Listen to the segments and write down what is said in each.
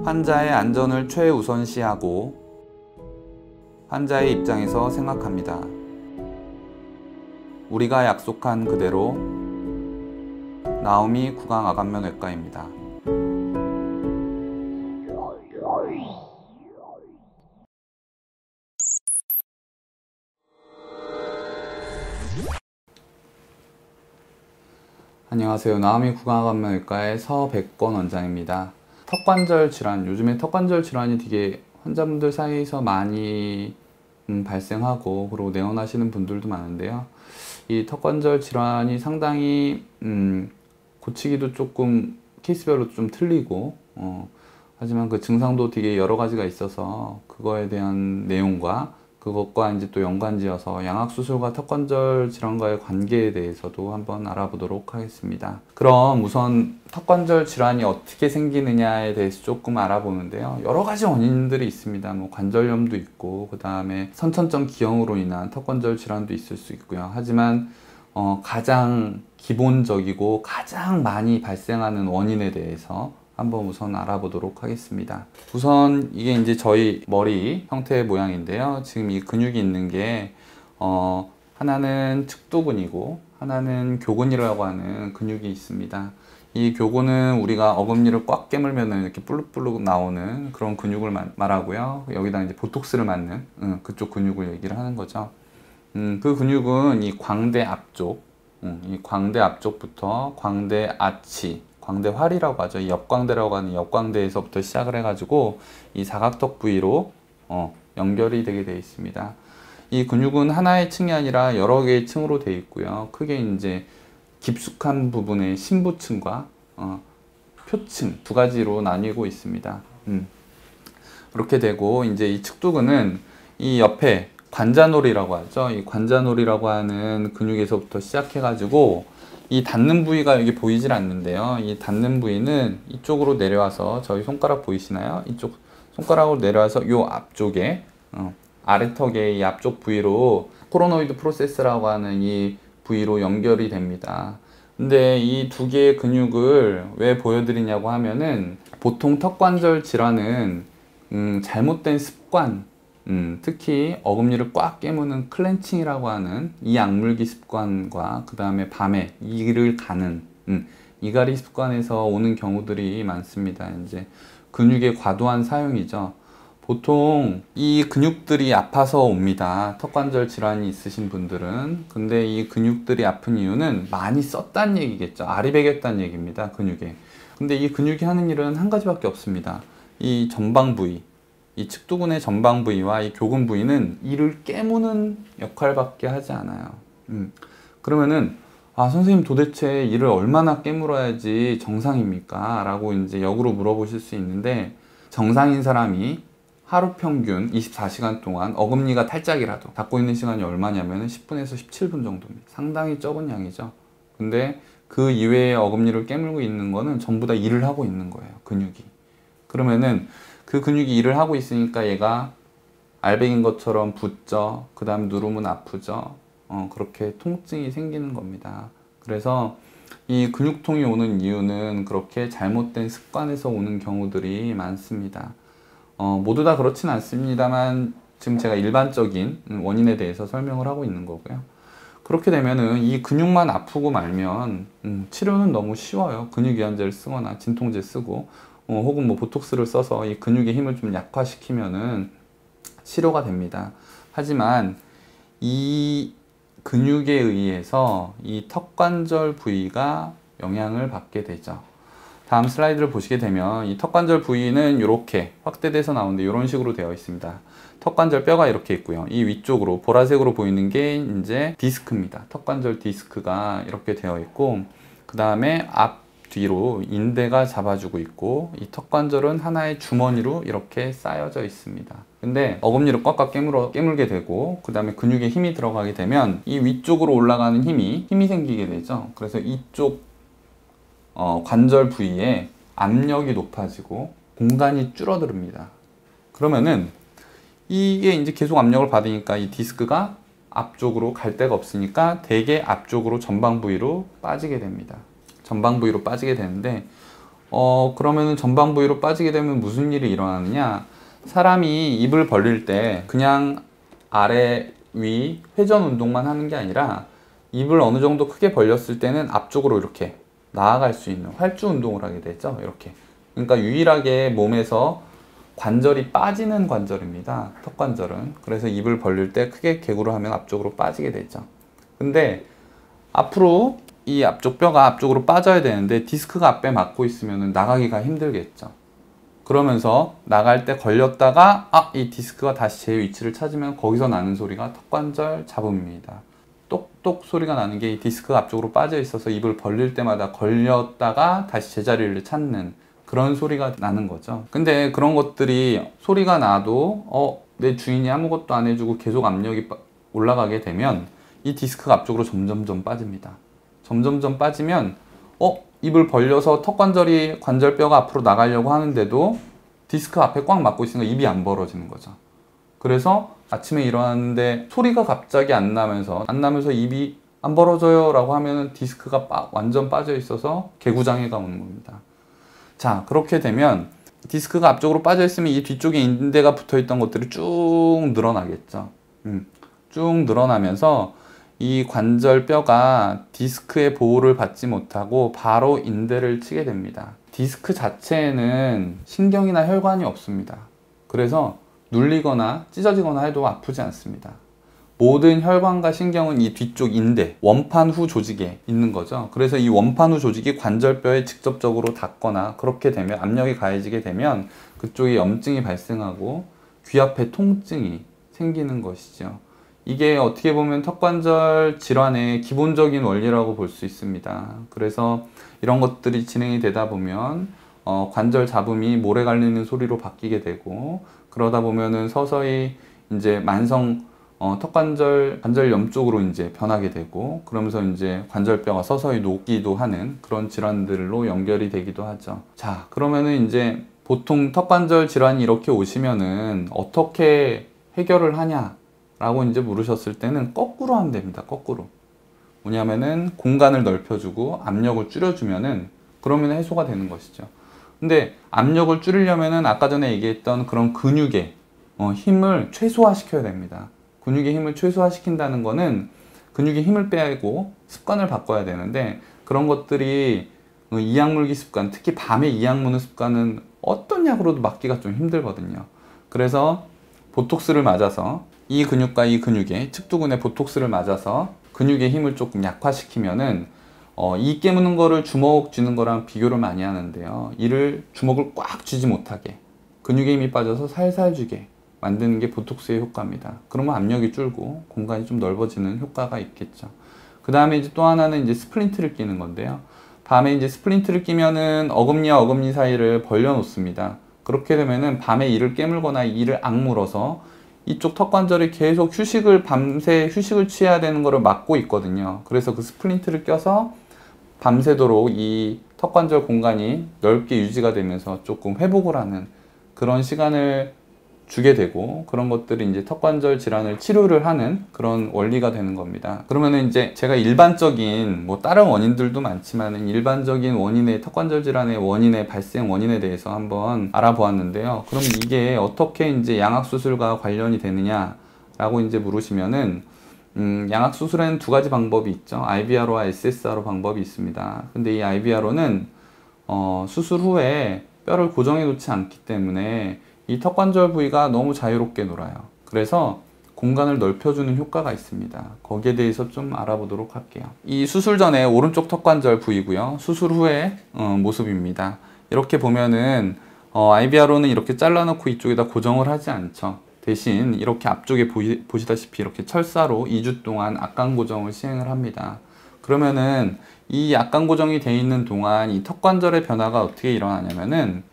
환자의 안전을 최우선시하고 환자의 입장에서 생각합니다. 우리가 약속한 그대로 나오미 구강암면외과입니다. 안녕하세요. 나오미 구강암면외과의 서백권 원장입니다. 턱관절 질환, 요즘에 턱관절 질환이 되게 환자분들 사이에서 많이 발생하고 그리고 내원하시는 분들도 많은데요. 이 턱관절 질환이 상당히 고치기도 조금 케이스별로 좀 틀리고 하지만 그 증상도 되게 여러 가지가 있어서 그거에 대한 내용과 그것과 이제 또 연관지어서 양악수술과 턱관절 질환과의 관계에 대해서도 한번 알아보도록 하겠습니다. 그럼 우선 턱관절 질환이 어떻게 생기느냐에 대해서 조금 알아보는데요. 여러 가지 원인들이 있습니다. 뭐 관절염도 있고 그 다음에 선천적 기형으로 인한 턱관절 질환도 있을 수 있고요. 하지만 가장 기본적이고 가장 많이 발생하는 원인에 대해서 한번 우선 알아보도록 하겠습니다. 우선 이게 이제 저희 머리 형태의 모양인데요. 지금 이 근육이 있는 게 하나는 측두근이고 하나는 교근이라고 하는 근육이 있습니다. 이 교근은 우리가 어금니를 꽉 깨물면 이렇게 불룩불룩 나오는 그런 근육을 말하고요. 여기다 이제 보톡스를 맞는 그쪽 근육을 얘기를 하는 거죠. 그 근육은 이 광대 앞쪽, 이 광대 앞쪽부터 광대 아치, 광대활이라고 하죠. 이 옆광대라고 하는 옆광대에서부터 시작을 해가지고 이 사각턱 부위로 연결이 되게 되어 있습니다. 이 근육은 하나의 층이 아니라 여러 개의 층으로 되어 있고요. 크게 이제 깊숙한 부분의 심부층과 표층 두 가지로 나뉘고 있습니다. 그렇게 되고 이제 이 측두근은 이 옆에 관자놀이라고 하죠. 이 관자놀이라고 하는 근육에서부터 시작해가지고 이 닿는 부위가 여기 보이질 않는데요. 이 닿는 부위는 이쪽으로 내려와서 저희 손가락 보이시나요? 이쪽 손가락으로 내려와서 이 앞쪽에 아래턱의 이 앞쪽 부위로 코로노이드 프로세스라고 하는 이 부위로 연결이 됩니다. 근데 이 두 개의 근육을 왜 보여드리냐고 하면은 보통 턱관절 질환은 잘못된 습관, 특히 어금니를 꽉 깨무는 클렌칭이라고 하는 이 악물기 습관과 그 다음에 밤에 이를 가는 이갈이 습관에서 오는 경우들이 많습니다. 이제 근육의 과도한 사용이죠. 보통 이 근육들이 아파서 옵니다. 턱관절 질환이 있으신 분들은. 근데 이 근육들이 아픈 이유는 많이 썼다는 얘기겠죠. 아리배겼다는 얘기입니다. 근육에. 근데 이 근육이 하는 일은 한 가지밖에 없습니다. 이 전방 부위, 이 측두근의 전방 부위와 이 교근 부위는 이를 깨무는 역할밖에 하지 않아요. 그러면은 선생님 도대체 이를 얼마나 깨물어야지 정상입니까? 라고 이제 역으로 물어보실 수 있는데 정상인 사람이 하루 평균 24시간 동안 어금니가 탈짝이라도 닫고 있는 시간이 얼마냐면 10분에서 17분 정도입니다. 상당히 적은 양이죠. 근데 그 이외에 어금니를 깨물고 있는 거는 전부 다 일을 하고 있는 거예요. 근육이. 그러면은 그 근육이 일을 하고 있으니까 얘가 알배기인 것처럼 붓죠. 그 다음 누르면 아프죠. 그렇게 통증이 생기는 겁니다. 그래서 이 근육통이 오는 이유는 그렇게 잘못된 습관에서 오는 경우들이 많습니다. 모두 다 그렇진 않습니다만 지금 제가 일반적인 원인에 대해서 설명을 하고 있는 거고요. 그렇게 되면은 이 근육만 아프고 말면 치료는 너무 쉬워요. 근육이완제를 쓰거나 진통제 쓰고 혹은 뭐 보톡스를 써서 이 근육의 힘을 좀 약화시키면은 치료가 됩니다. 하지만 이 근육에 의해서 이 턱관절 부위가 영향을 받게 되죠. 다음 슬라이드를 보시게 되면 이 턱관절 부위는 이렇게 확대돼서 나오는데 이런 식으로 되어 있습니다. 턱관절 뼈가 이렇게 있고요. 이 위쪽으로 보라색으로 보이는 게 이제 디스크입니다. 턱관절 디스크가 이렇게 되어 있고 그 다음에 앞 뒤로 인대가 잡아주고 있고 이 턱관절은 하나의 주머니로 이렇게 쌓여져 있습니다. 근데 어금니를 꽉꽉 깨물게 되고 그 다음에 근육에 힘이 들어가게 되면 이 위쪽으로 올라가는 힘이 생기게 되죠. 그래서 이쪽 관절 부위에 압력이 높아지고 공간이 줄어듭니다. 그러면은 이게 이제 계속 압력을 받으니까 이 디스크가 앞쪽으로 갈 데가 없으니까 대개 앞쪽으로 전방 부위로 빠지게 됩니다. 전방 부위로 빠지게 되는데 그러면은 전방 부위로 빠지게 되면 무슨 일이 일어나느냐? 사람이 입을 벌릴 때 그냥 아래, 위, 회전 운동만 하는 게 아니라 입을 어느 정도 크게 벌렸을 때는 앞쪽으로 이렇게 나아갈 수 있는 활주 운동을 하게 되죠. 이렇게. 그러니까 유일하게 몸에서 관절이 빠지는 관절입니다. 턱관절은. 그래서 입을 벌릴 때 크게 개구를 하면 앞쪽으로 빠지게 되죠. 근데 앞으로 이 앞쪽 뼈가 앞쪽으로 빠져야 되는데 디스크가 앞에 막고 있으면 나가기가 힘들겠죠. 그러면서 나갈 때 걸렸다가 이 디스크가 다시 제 위치를 찾으면 거기서 나는 소리가 턱관절 잡음입니다. 똑똑 소리가 나는 게 이 디스크가 앞쪽으로 빠져 있어서 입을 벌릴 때마다 걸렸다가 다시 제자리를 찾는 그런 소리가 나는 거죠. 근데 그런 것들이 소리가 나도 내 주인이 아무것도 안 해주고 계속 압력이 올라가게 되면 이 디스크가 앞쪽으로 점점점 빠집니다. 점점점 빠지면 입을 벌려서 턱관절이 관절뼈가 앞으로 나가려고 하는데도 디스크 앞에 꽉 막고 있으니까 입이 안 벌어지는 거죠. 그래서 아침에 일어났는데 소리가 갑자기 안 나면서 입이 안 벌어져요 라고 하면은 디스크가 완전 빠져 있어서 개구장애가 오는 겁니다. 자, 그렇게 되면 디스크가 앞쪽으로 빠져 있으면 이 뒤쪽에 인대가 붙어 있던 것들이 쭉 늘어나겠죠. 쭉 늘어나면서 이 관절뼈가 디스크의 보호를 받지 못하고 바로 인대를 치게 됩니다. 디스크 자체에는 신경이나 혈관이 없습니다. 그래서 눌리거나 찢어지거나 해도 아프지 않습니다. 모든 혈관과 신경은 이 뒤쪽 인대, 원판 후 조직에 있는 거죠. 그래서 이 원판 후 조직이 관절뼈에 직접적으로 닿거나 그렇게 되면 압력이 가해지게 되면 그쪽에 염증이 발생하고 귀 앞에 통증이 생기는 것이죠. 이게 어떻게 보면 턱관절 질환의 기본적인 원리라고 볼 수 있습니다. 그래서 이런 것들이 진행이 되다 보면 관절 잡음이 모래 갈리는 소리로 바뀌게 되고 그러다 보면은 서서히 이제 만성 관절염 쪽으로 이제 변하게 되고 그러면서 이제 관절뼈가 서서히 녹기도 하는 그런 질환들로 연결이 되기도 하죠. 자, 그러면은 이제 보통 턱관절 질환이 이렇게 오시면은 어떻게 해결을 하냐? 라고 이제 물으셨을 때는 거꾸로 하면 됩니다. 거꾸로. 뭐냐면은 공간을 넓혀주고 압력을 줄여주면은 그러면 해소가 되는 것이죠. 근데 압력을 줄이려면은 아까 전에 얘기했던 그런 근육의 힘을 최소화시켜야 됩니다. 근육의 힘을 최소화시킨다는 거는 근육의 힘을 빼고 습관을 바꿔야 되는데 그런 것들이 이악 물기 습관, 특히 밤에 이악 무는 습관은 어떤 약으로도 막기가 좀 힘들거든요. 그래서 보톡스를 맞아서 이 근육과 이 근육에 측두근에 보톡스를 맞아서 근육의 힘을 조금 약화시키면은 이 깨무는 거를 주먹 쥐는 거랑 비교를 많이 하는데요. 이를 주먹을 꽉 쥐지 못하게 근육의 힘이 빠져서 살살 쥐게 만드는 게 보톡스의 효과입니다. 그러면 압력이 줄고 공간이 좀 넓어지는 효과가 있겠죠. 그 다음에 이제 또 하나는 이제 스플린트를 끼는 건데요. 밤에 이제 스플린트를 끼면은 어금니와 어금니 사이를 벌려 놓습니다. 그렇게 되면은 밤에 이를 깨물거나 이를 악물어서 이쪽 턱관절이 계속 밤새 휴식을 취해야 되는 것을 막고 있거든요. 그래서 그 스플린트를 껴서 밤새도록 이 턱관절 공간이 넓게 유지가 되면서 조금 회복을 하는 그런 시간을 주게 되고 그런 것들이 이제 턱관절 질환을 치료를 하는 그런 원리가 되는 겁니다. 그러면은 이제 제가 일반적인 다른 원인들도 많지만 일반적인 원인의 턱관절 질환의 원인의 발생 원인에 대해서 한번 알아보았는데요. 그럼 이게 어떻게 이제 양악 수술과 관련이 되느냐라고 이제 물으시면은 양악 수술에는 두 가지 방법이 있죠. IBRO와 SSRO 방법이 있습니다. 근데 이 IBRO는 수술 후에 뼈를 고정해 놓지 않기 때문에 이 턱관절 부위가 너무 자유롭게 놀아요. 그래서 공간을 넓혀주는 효과가 있습니다. 거기에 대해서 좀 알아보도록 할게요. 이 수술 전에 오른쪽 턱관절 부위고요. 수술 후의 모습입니다. 이렇게 보면은 IBRO는 이렇게 잘라놓고 이쪽에다 고정을 하지 않죠. 대신 이렇게 앞쪽에 보시다시피 이렇게 철사로 2주 동안 악강 고정을 시행을 합니다. 그러면은 이 악강 고정이 되어 있는 동안 이 턱관절의 변화가 어떻게 일어나냐면은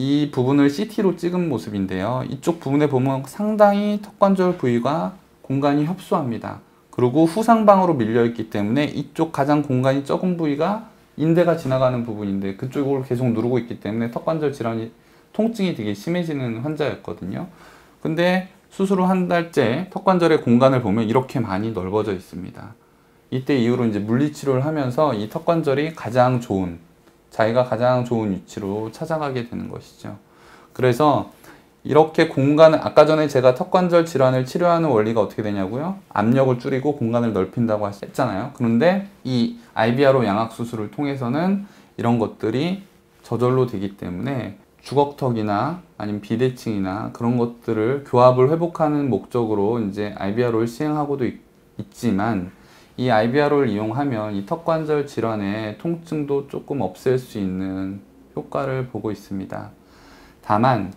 이 부분을 CT로 찍은 모습인데요. 이쪽 부분에 보면 상당히 턱관절 부위가 공간이 협소합니다. 그리고 후상방으로 밀려있기 때문에 이쪽 가장 공간이 적은 부위가 인대가 지나가는 부분인데 그쪽을 계속 누르고 있기 때문에 턱관절 질환이 통증이 되게 심해지는 환자였거든요. 근데 수술 후 한 달째 턱관절의 공간을 보면 이렇게 많이 넓어져 있습니다. 이때 이후로 이제 물리치료를 하면서 이 턱관절이 가장 좋은 자기가 가장 좋은 위치로 찾아가게 되는 것이죠. 그래서 이렇게 공간을, 아까 전에 제가 턱관절 질환을 치료하는 원리가 어떻게 되냐고요? 압력을 줄이고 공간을 넓힌다고 했잖아요. 그런데 이 IBRO 양악 수술을 통해서는 이런 것들이 저절로 되기 때문에 주걱턱이나 아니면 비대칭이나 그런 것들을 교합을 회복하는 목적으로 이제 IBRO를 시행하고도 있지만, 이 IBRO를 이용하면 이 턱관절 질환의 통증도 조금 없앨 수 있는 효과를 보고 있습니다. 다만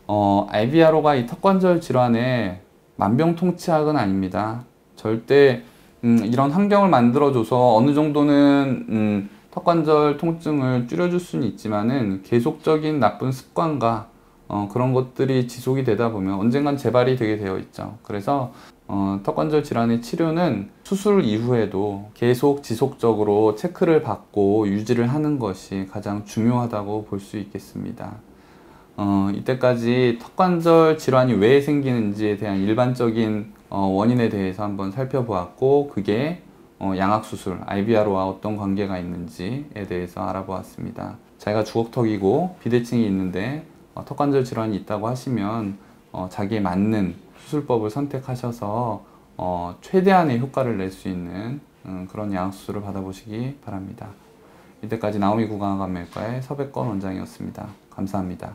IBRO가 이 턱관절 질환의 만병통치약은 아닙니다. 절대 이런 환경을 만들어줘서 어느 정도는 턱관절 통증을 줄여줄 수는 있지만은 계속적인 나쁜 습관과 그런 것들이 지속이 되다 보면 언젠간 재발이 되게 되어 있죠. 그래서 턱관절 질환의 치료는 수술 이후에도 계속 지속적으로 체크를 받고 유지를 하는 것이 가장 중요하다고 볼 수 있겠습니다. 이때까지 턱관절 질환이 왜 생기는지에 대한 일반적인 원인에 대해서 한번 살펴보았고, 그게 양악수술, IBRO와 어떤 관계가 있는지에 대해서 알아보았습니다. 자기가 주걱턱이고 비대칭이 있는데 턱관절 질환이 있다고 하시면 자기에 맞는 수술법을 선택하셔서 최대한의 효과를 낼 수 있는 그런 양악수술을 받아보시기 바랍니다. 이때까지 나오미 구강암외과의 서백권 원장이었습니다. 감사합니다.